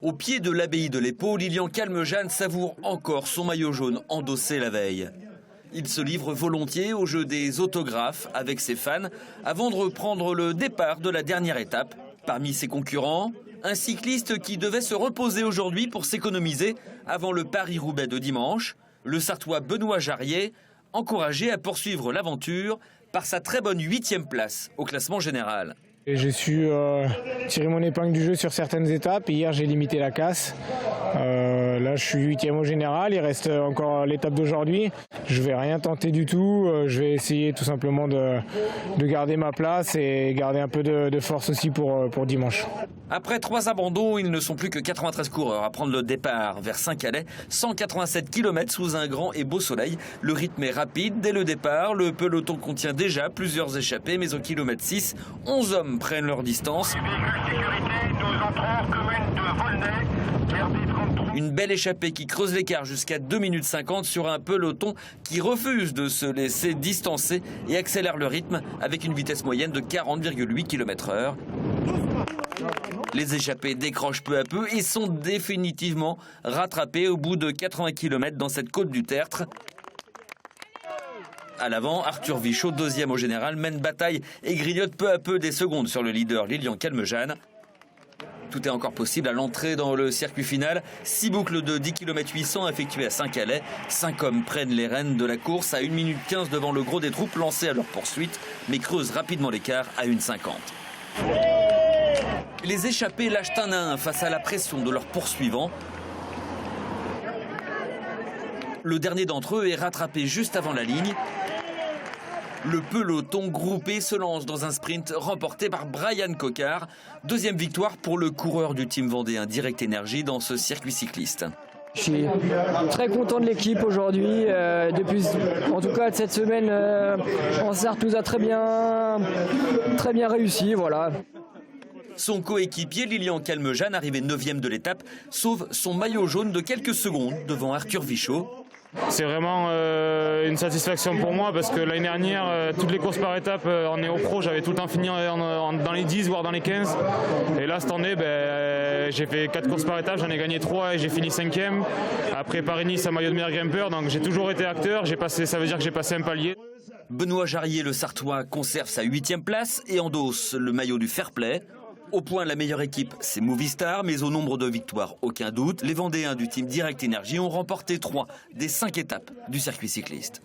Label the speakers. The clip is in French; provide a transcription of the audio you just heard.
Speaker 1: Au pied de l'abbaye de l'Épau, Lilian Calmejane savoure encore son maillot jaune endossé la veille. Il se livre volontiers au jeu des autographes avec ses fans avant de reprendre le départ de la dernière étape. Parmi ses concurrents, un cycliste qui devait se reposer aujourd'hui pour s'économiser avant le Paris-Roubaix de dimanche, le Sartois Benoît Jarier, encouragé à poursuivre l'aventure par sa très bonne 8e place au classement général.
Speaker 2: J'ai su tirer mon épingle du jeu sur certaines étapes. Hier, j'ai limité la casse. Là, je suis 8e au général. Il reste encore l'étape d'aujourd'hui. Je vais rien tenter du tout. Je vais essayer tout simplement de garder ma place et garder un peu de force aussi pour dimanche.
Speaker 1: Après 3 abandons, ils ne sont plus que 93 coureurs à prendre le départ vers Saint-Calais. 187 km sous un grand et beau soleil. Le rythme est rapide dès le départ. Le peloton contient déjà plusieurs échappées, mais au kilomètre 6, 11 hommes prennent leur distance. Une belle échappée qui creuse l'écart jusqu'à 2 minutes 50 sur un peloton qui refuse de se laisser distancer et accélère le rythme avec une vitesse moyenne de 40,8 km/h. Les échappés décrochent peu à peu et sont définitivement rattrapés au bout de 80 km dans cette côte du Tertre. À l'avant, Arthur Vichot, 2e au général, mène bataille et grignote peu à peu des secondes sur le leader Lilian Calmejane. Tout est encore possible à l'entrée dans le circuit final. 6 boucles de 10 km 800 effectuées à Saint-Calais. 5 hommes prennent les rênes de la course à 1 minute 15 devant le gros des troupes lancées à leur poursuite, mais creusent rapidement l'écart à 1,50. Les échappés lâchent un à un face à la pression de leurs poursuivants. Le dernier d'entre eux est rattrapé juste avant la ligne. Le peloton groupé se lance dans un sprint remporté par Brian Coquard. 2e victoire pour le coureur du team vendéen Direct Énergie dans ce circuit cycliste.
Speaker 3: Je suis très content de l'équipe aujourd'hui. Depuis, en tout cas, cette semaine, en Sarthe nous a très bien réussi. Voilà.
Speaker 1: Son coéquipier Lilian Calmejane, arrivé 9e de l'étape, sauve son maillot jaune de quelques secondes devant Arthur Vichot.
Speaker 4: C'est vraiment une satisfaction pour moi parce que l'année dernière, toutes les courses par étapes en néo-pro, j'avais tout le temps fini dans les 10 voire dans les 15. Et là, cette année, j'ai fait 4 courses par étape, j'en ai gagné 3 et j'ai fini 5e. Après Paris-Nice, un maillot de meilleur grimpeur, donc j'ai toujours été acteur. Ça veut dire que j'ai passé un palier.
Speaker 1: Benoît Jarier, le Sartois, conserve sa 8e place et endosse le maillot du fair play. Au point, la meilleure équipe, c'est Movistar, mais au nombre de victoires, aucun doute. Les Vendéens du team Direct Énergie ont remporté 3 des 5 étapes du circuit cycliste.